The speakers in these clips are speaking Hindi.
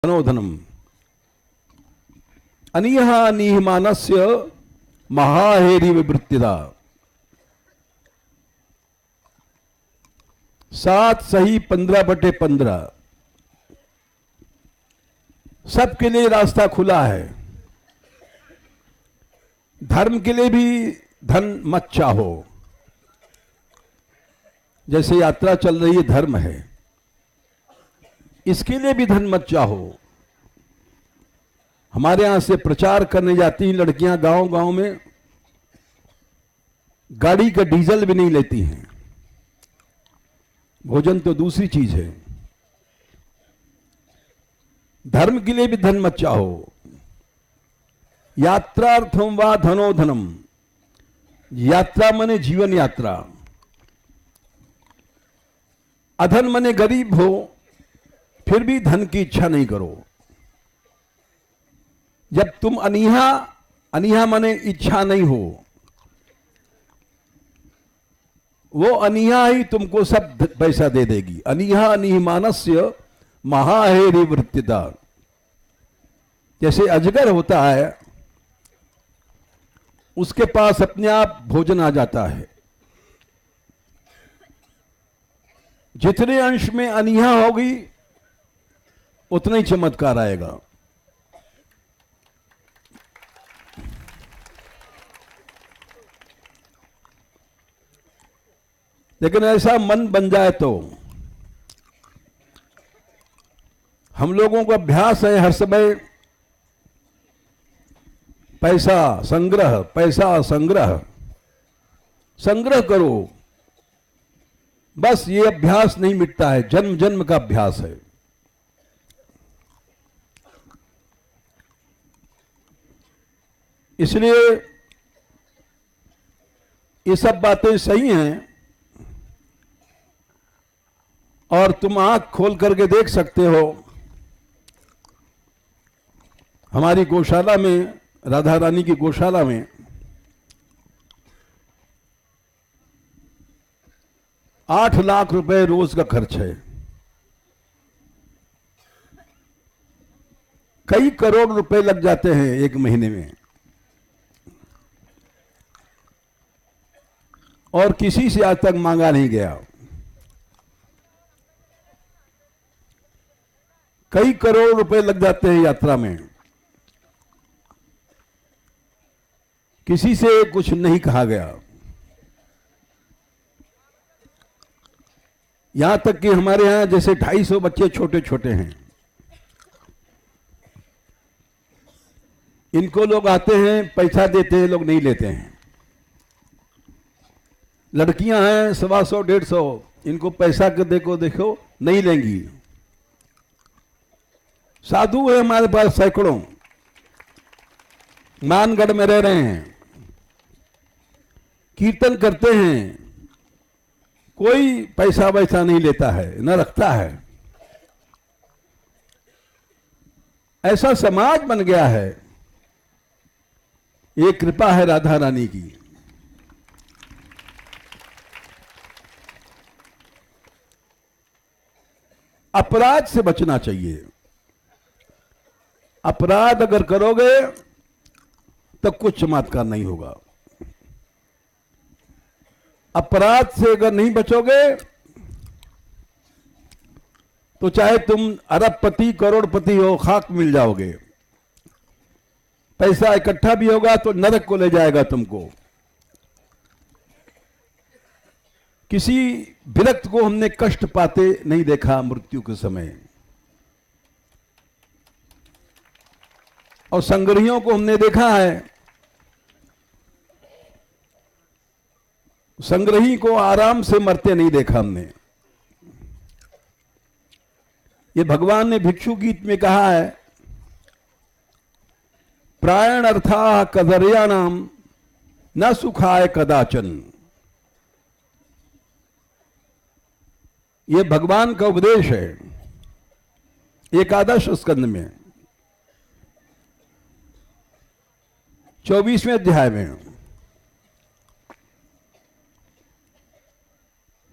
धनोधनम अनिह निहिमानस्य महाहेरी विवृत्तिदा। 7 सही 15/15 सबके लिए रास्ता खुला है। धर्म के लिए भी धन मत चाहो। जैसे यात्रा चल रही है, धर्म है, इसके लिए भी धन मत चाहो। हमारे यहां से प्रचार करने जाती हैं लड़कियां गांव गांव में, गाड़ी का डीजल भी नहीं लेती हैं। भोजन तो दूसरी चीज है। धर्म के लिए भी धन मत चाहो। यात्रार्थम वा धनो धनम। यात्रा माने जीवन यात्रा। अधन माने गरीब हो फिर भी धन की इच्छा नहीं करो। जब तुम अनिहा माने इच्छा नहीं हो, वो अनिहा ही तुमको सब पैसा दे देगी। अनिहा अनिहिमानस्य महाहेरी वृत्तिदा। जैसे अजगर होता है, उसके पास अपने आप भोजन आ जाता है। जितने अंश में अनिहा होगी उतना ही चमत्कार आएगा। लेकिन ऐसा मन बन जाए तो, हम लोगों का अभ्यास है हर समय पैसा संग्रह, पैसा संग्रह, संग्रह करो। बस ये अभ्यास नहीं मिटता है, जन्म जन्म का अभ्यास है। इसलिए ये सब बातें सही हैं और तुम आंख खोल करके देख सकते हो। हमारी गौशाला में, राधा रानी की गौशाला में 8 लाख रुपए रोज का खर्च है। कई करोड़ रुपए लग जाते हैं एक महीने में, और किसी से आज तक मांगा नहीं गया। कई करोड़ रुपए लग जाते हैं यात्रा में, किसी से कुछ नहीं कहा गया। यहां तक कि हमारे यहां जैसे 250 बच्चे छोटे छोटे हैं, इनको लोग आते हैं, पैसा देते हैं, लोग नहीं लेते हैं। लड़कियां हैं 125 150, इनको पैसा के देखो नहीं लेंगी। साधु है हमारे पास सैकड़ों, मानगढ़ में रह रहे हैं, कीर्तन करते हैं, कोई पैसा वैसा नहीं लेता है, न रखता है। ऐसा समाज बन गया है। ये कृपा है राधा रानी की। अपराध से बचना चाहिए। अपराध अगर करोगे तो कुछ चमत्कार नहीं होगा। अपराध से अगर नहीं बचोगे तो चाहे तुम अरबपति करोड़पति हो, खाक मिल जाओगे। पैसा इकट्ठा भी होगा तो नरक को ले जाएगा तुमको। किसी विरक्त को हमने कष्ट पाते नहीं देखा मृत्यु के समय, और संग्रहियों को हमने देखा है। संग्रही को आराम से मरते नहीं देखा हमने। ये भगवान ने भिक्षु गीत में कहा है, प्रायण अर्था कदर्याणाम न सुखाय कदाचन। ये भगवान का उपदेश है एकादश स्कंद में 24वें अध्याय में।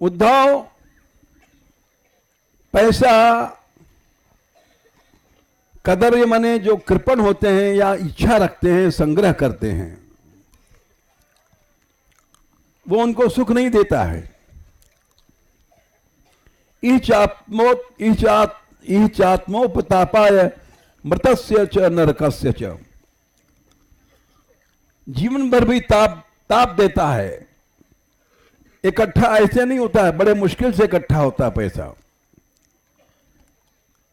उद्धव, पैसा कदर ये माने जो कृपण होते हैं या इच्छा रखते हैं, संग्रह करते हैं, वो उनको सुख नहीं देता है। ईचात्मोपतापाय मृतस्य च नरकस्य च, जीवन भर भी ताप देता है। इकट्ठा ऐसे नहीं होता है, बड़े मुश्किल से इकट्ठा होता है पैसा।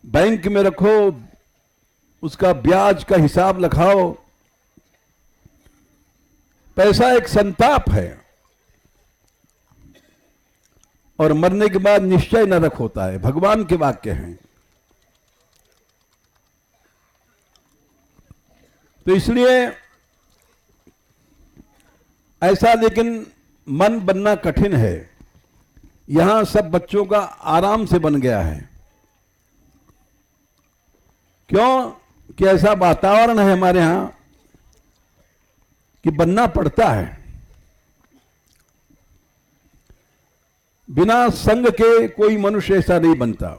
बैंक में रखो, उसका ब्याज का हिसाब लगाओ। पैसा एक संताप है, और मरने के बाद निश्चय नरक होता है, भगवान के वाक्य हैं। तो इसलिए ऐसा, लेकिन मन बनना कठिन है। यहां सब बच्चों का आराम से बन गया है। क्यों कि ऐसा वातावरण है हमारे यहां कि बनना पड़ता है। बिना संग के कोई मनुष्य ऐसा नहीं बनता।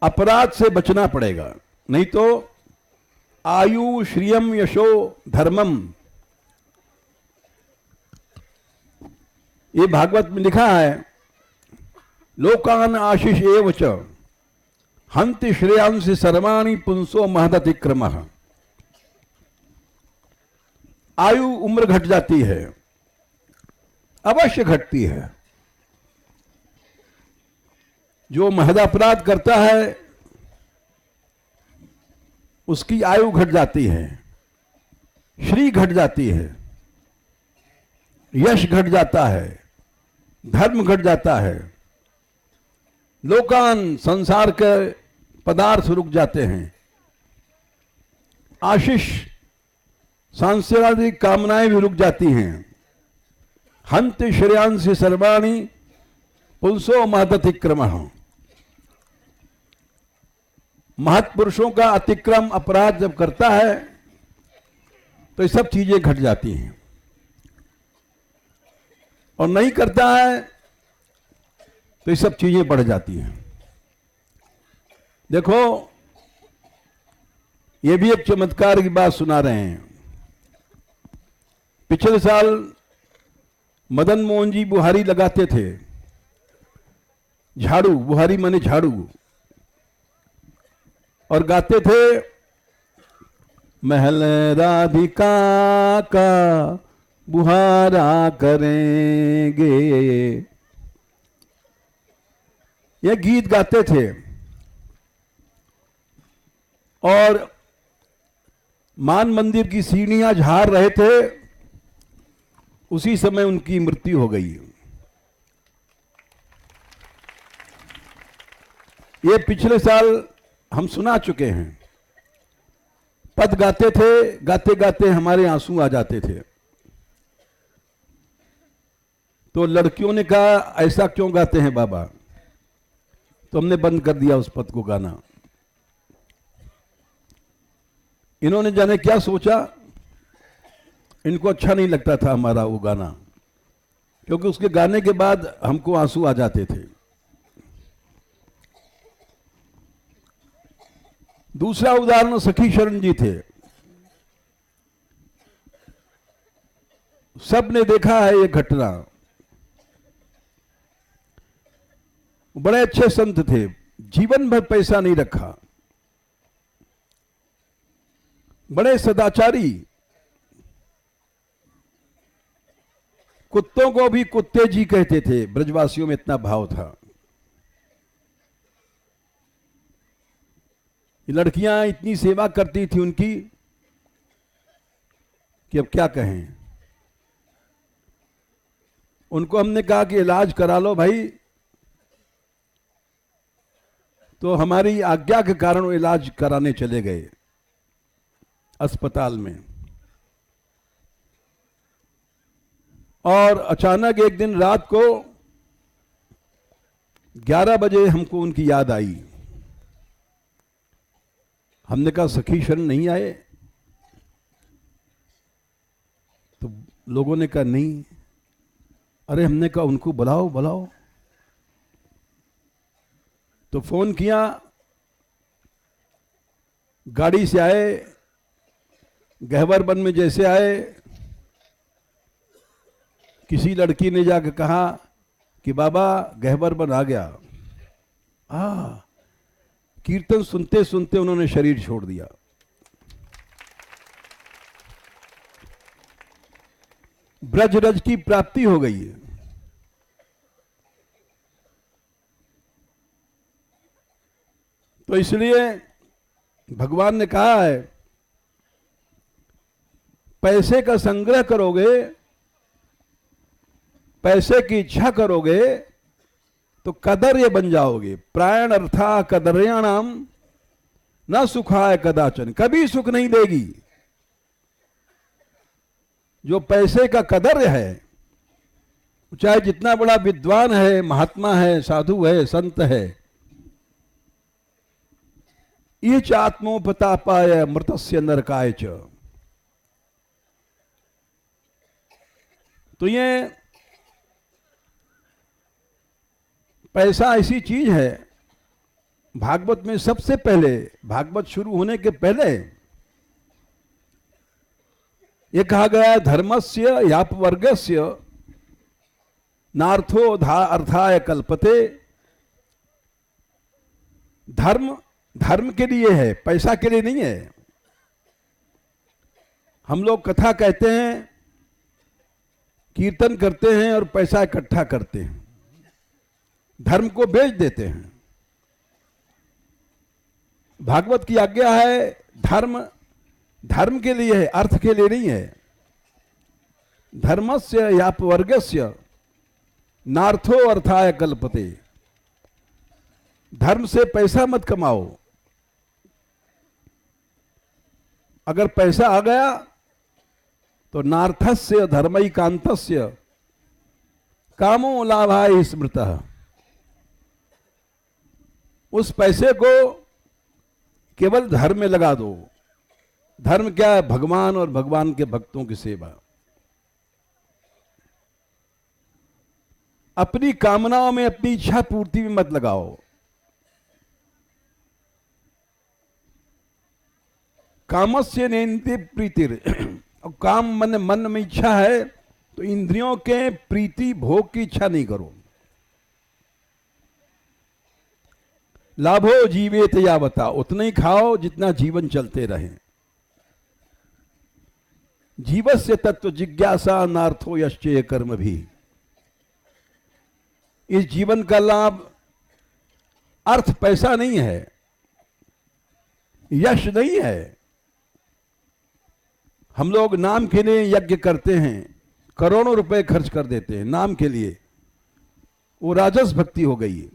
अपराध से बचना पड़ेगा, नहीं तो आयु श्रियम यशो धर्मम, ये भागवत में लिखा है, लोकान आशीष एव च हंति श्रेयांसि सर्वाणि पुंसो महदतिक्रमः। आयु उम्र घट जाती है, अवश्य घटती है। जो महदापराध करता है उसकी आयु घट जाती है, श्री घट जाती है, यश घट जाता है, धर्म घट जाता है, लोकान संसार के पदार्थ रुक जाते हैं, आशीष सांसारिक कामनाएं भी रुक जाती हैं। हंत श्रेयांसि सर्वाणि पुंसो महदतिक्रमः। महत्पुरुषों का अतिक्रम अपराध जब करता है तो ये सब चीजें घट जाती हैं, और नहीं करता है तो ये सब चीजें बढ़ जाती हैं। देखो, ये भी एक चमत्कार की बात सुना रहे हैं। पिछले साल मदन मोहन जी बुहारी लगाते थे, झाड़ू, बुहारी माने झाड़ू, और गाते थे, महल राधिका का बुहारा करेंगे। ये गीत गाते थे, और मान मंदिर की सीढ़ियां झाड़ रहे थे, उसी समय उनकी मृत्यु हो गई। ये पिछले साल हम सुना चुके हैं। पद गाते थे, गाते गाते हमारे आंसू आ जाते थे। तो लड़कियों ने कहा, ऐसा क्यों गाते हैं बाबा? तो हमने बंद कर दिया उस पद को गाना। इन्होंने जाने क्या सोचा, इनको अच्छा नहीं लगता था हमारा वो गाना, क्योंकि उसके गाने के बाद हमको आंसू आ जाते थे। दूसरा उदाहरण सखी शरण जी थे। सबने देखा है ये घटना। बड़े अच्छे संत थे, जीवन भर पैसा नहीं रखा, बड़े सदाचारी, कुत्तों को भी कुत्ते जी कहते थे, ब्रजवासियों में इतना भाव था। लड़कियां इतनी सेवा करती थी उनकी कि अब क्या कहें। उनको हमने कहा कि इलाज करा लो भाई, तो हमारी आज्ञा के कारण वो इलाज कराने चले गए अस्पताल में। और अचानक एक दिन रात को 11 बजे हमको उनकी याद आई। हमने कहा सखी शरण नहीं आए? तो लोगों ने कहा नहीं। अरे हमने कहा उनको बुलाओ बुलाओ। तो फोन किया, गाड़ी से आए, गहवर वन में जैसे आए, किसी लड़की ने जाकर कहा कि बाबा गहवर वन आ गया। कीर्तन सुनते सुनते उन्होंने शरीर छोड़ दिया। ब्रजरज की प्राप्ति हो गई है। तो इसलिए भगवान ने कहा है, पैसे का संग्रह करोगे, पैसे की इच्छा करोगे तो कदर्य बन जाओगे। प्रायण अर्था कदर्याणाम न सुखाय कदाचन, कभी सुख नहीं देगी। जो पैसे का कदर्य है, चाहे जितना बड़ा विद्वान है, महात्मा है, साधु है, संत है, ये आत्मोपतापाय मृतस्य नरकाय च। तो ये पैसा ऐसी चीज है, भागवत में सबसे पहले, भागवत शुरू होने के पहले ये कहा गया, धर्मस्य यापवर्गस्य नार्थो अर्थाय कल्पते। धर्म धर्म के लिए है, पैसा के लिए नहीं है। हम लोग कथा कहते हैं, कीर्तन करते हैं और पैसा इकट्ठा करते हैं, धर्म को बेच देते हैं। भागवत की आज्ञा है, धर्म धर्म के लिए है, अर्थ के लिए नहीं है। धर्मस्य यापवर्गस्य नार्थो अर्थाय कल्पते। धर्म से पैसा मत कमाओ। अगर पैसा आ गया तो नार्थस्य धर्मैकांतस्य कामो लाभाय स्मृतः। उस पैसे को केवल धर्म में लगा दो। धर्म क्या है? भगवान और भगवान के भक्तों की सेवा। अपनी कामनाओं में, अपनी इच्छा पूर्ति में मत लगाओ। कामस्य नेन्द्रिय प्रीतिर। और काम मन में इच्छा है तो इंद्रियों के प्रीति भोग की इच्छा नहीं करो। लाभो जीवेत यावता, उतना ही खाओ जितना जीवन चलते रहे। जीवस्य तत्व जिज्ञासा नार्थो यश्चेय कर्म भी। इस जीवन का लाभ, अर्थ पैसा नहीं है, यश नहीं है। हम लोग नाम के लिए यज्ञ करते हैं, करोड़ों रुपए खर्च कर देते हैं नाम के लिए। वो राजस भक्ति हो गई है,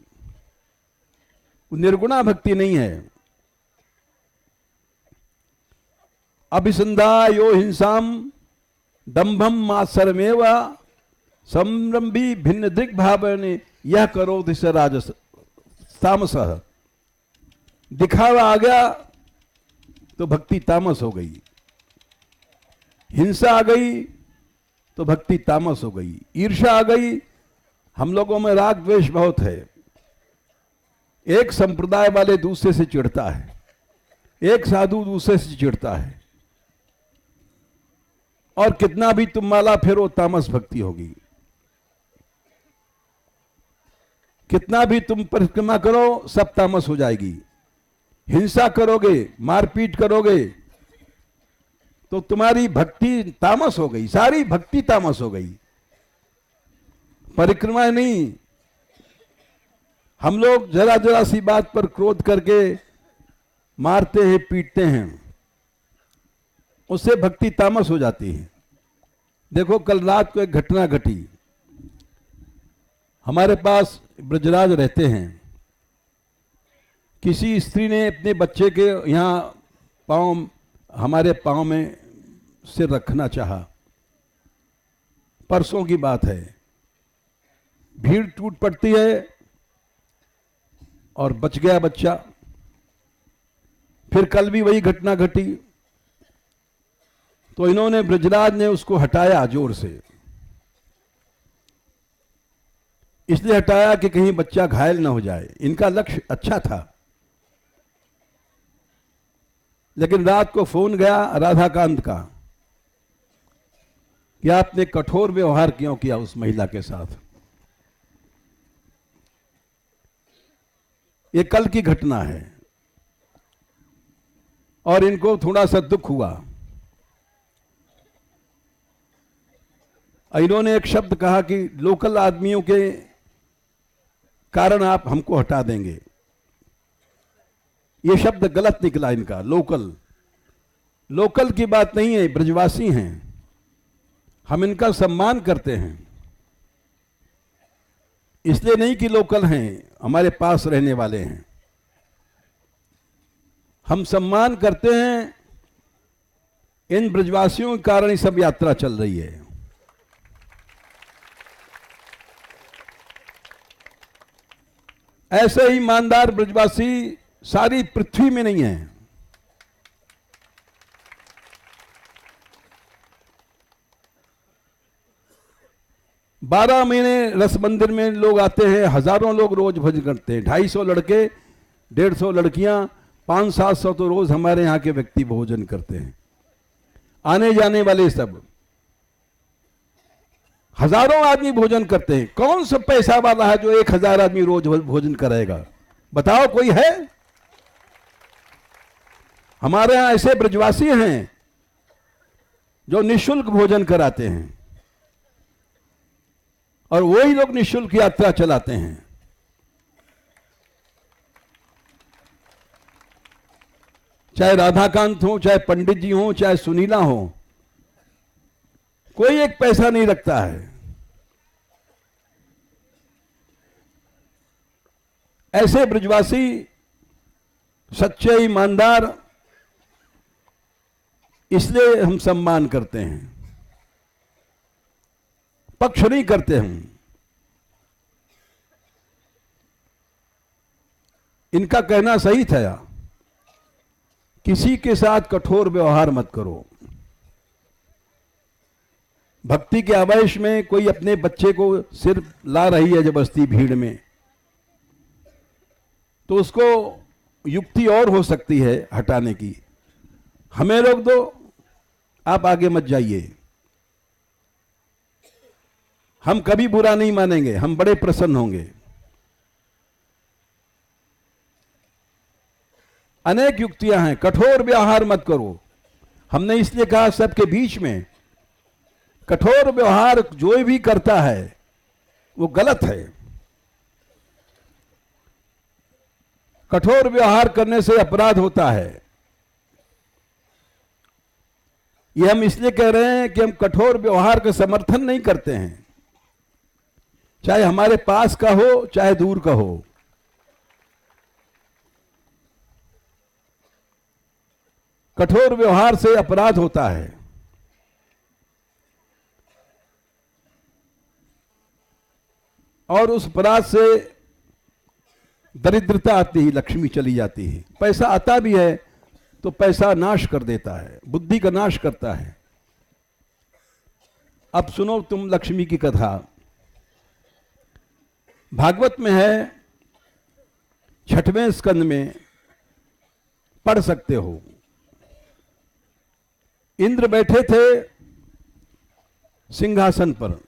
वो निर्गुणा भक्ति नहीं है। अभिसंधा यो हिंसाम दंभम मात्सरमेव संरंभी भिन्न दृक् भावने यह करो दिस राजस तामस। दिखावा आ गया तो भक्ति तामस हो गई, हिंसा आ गई तो भक्ति तामस हो गई, ईर्ष्या आ गई। हम लोगों में राग द्वेष बहुत है। एक संप्रदाय वाले दूसरे से चिढ़ता है, एक साधु दूसरे से चिढ़ता है, और कितना भी तुम माला फेरो तामस भक्ति होगी। कितना भी तुम परिक्रमा करो सब तामस हो जाएगी। हिंसा करोगे, मारपीट करोगे तो तुम्हारी भक्ति तामस हो गई, सारी भक्ति तामस हो गई। परिक्रमा नहीं। हम लोग जरा जरा सी बात पर क्रोध करके मारते हैं, पीटते हैं, उससे भक्ति तामस हो जाती है। देखो, कल रात को एक घटना घटी। हमारे पास ब्रजराज रहते हैं। किसी स्त्री ने अपने बच्चे के यहाँ पाँव, हमारे पाँव में सिर रखना चाहा। परसों की बात है। भीड़ टूट पड़ती है और बच गया बच्चा। फिर कल भी वही घटना घटी तो इन्होंने, ब्रजराज ने उसको हटाया जोर से। इसलिए हटाया कि कहीं बच्चा घायल ना हो जाए। इनका लक्ष्य अच्छा था, लेकिन रात को फोन गया राधाकांत का कि आपने कठोर व्यवहार क्यों किया उस महिला के साथ। ये कल की घटना है और इनको थोड़ा सा दुख हुआ। इन्होंने एक शब्द कहा कि लोकल आदमियों के कारण आप हमको हटा देंगे। ये शब्द गलत निकला इनका। लोकल लोकल की बात नहीं है, ब्रजवासी हैं, हम इनका सम्मान करते हैं। इसलिए नहीं कि लोकल हैं, हमारे पास रहने वाले हैं, हम सम्मान करते हैं। इन ब्रजवासियों के कारण ये सब यात्रा चल रही है। ऐसे ही ईमानदार ब्रजवासी सारी पृथ्वी में नहीं है। बारह महीने रस मंदिर में लोग आते हैं, हजारों लोग रोज भजन करते हैं। 250 लड़के, 150 लड़कियां, 500-700 तो रोज हमारे यहां के व्यक्ति भोजन करते हैं। आने जाने वाले सब हजारों आदमी भोजन करते हैं। कौन सा पैसा वाला है जो 1000 आदमी रोज भोजन करेगा? बताओ, कोई है? हमारे यहां ऐसे ब्रजवासी हैं जो निःशुल्क भोजन कराते हैं और वही लोग निःशुल्क यात्रा चलाते हैं। चाहे राधाकांत हो, चाहे पंडित जी हो, चाहे सुनीला हो, कोई एक पैसा नहीं रखता है। ऐसे ब्रजवासी सच्चे ईमानदार, इसलिए हम सम्मान करते हैं, पक्ष नहीं करते हम। इनका कहना सही था, किसी के साथ कठोर व्यवहार मत करो। भक्ति के आवेश में कोई अपने बच्चे को सिर ला रही है जबरदस्ती भीड़ में, तो उसको युक्ति और हो सकती है हटाने की। हमें रोक दो, आप आगे मत जाइए। हम कभी बुरा नहीं मानेंगे, हम बड़े प्रसन्न होंगे। अनेक युक्तियां हैं, कठोर व्यवहार मत करो। हमने इसलिए कहा सबके बीच में कठोर व्यवहार जो भी करता है वो गलत है। कठोर व्यवहार करने से अपराध होता है। ये हम इसलिए कह रहे हैं कि हम कठोर व्यवहार का समर्थन नहीं करते हैं, चाहे हमारे पास का हो चाहे दूर का हो। कठोर व्यवहार से अपराध होता है। और उस अपराध से दरिद्रता आती है, लक्ष्मी चली जाती है। पैसा आता भी है तो पैसा नाश कर देता है, बुद्धि का नाश करता है। अब सुनो तुम लक्ष्मी की कथा। भागवत में है, 6वें स्कंद में पढ़ सकते हो। इंद्र बैठे थे सिंहासन पर,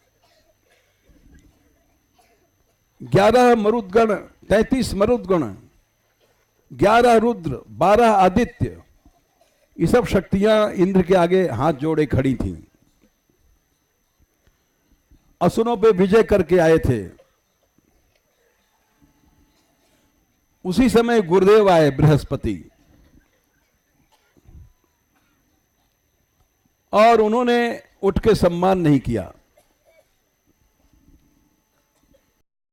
11 मरुदगण, 33 मरुदगण, 11 रुद्र, 12 आदित्य, ये सब शक्तियां इंद्र के आगे हाथ जोड़े खड़ी थीं। असुरों पे विजय करके आए थे। उसी समय गुरुदेव आए, बृहस्पति, और उन्होंने उठ के सम्मान नहीं किया।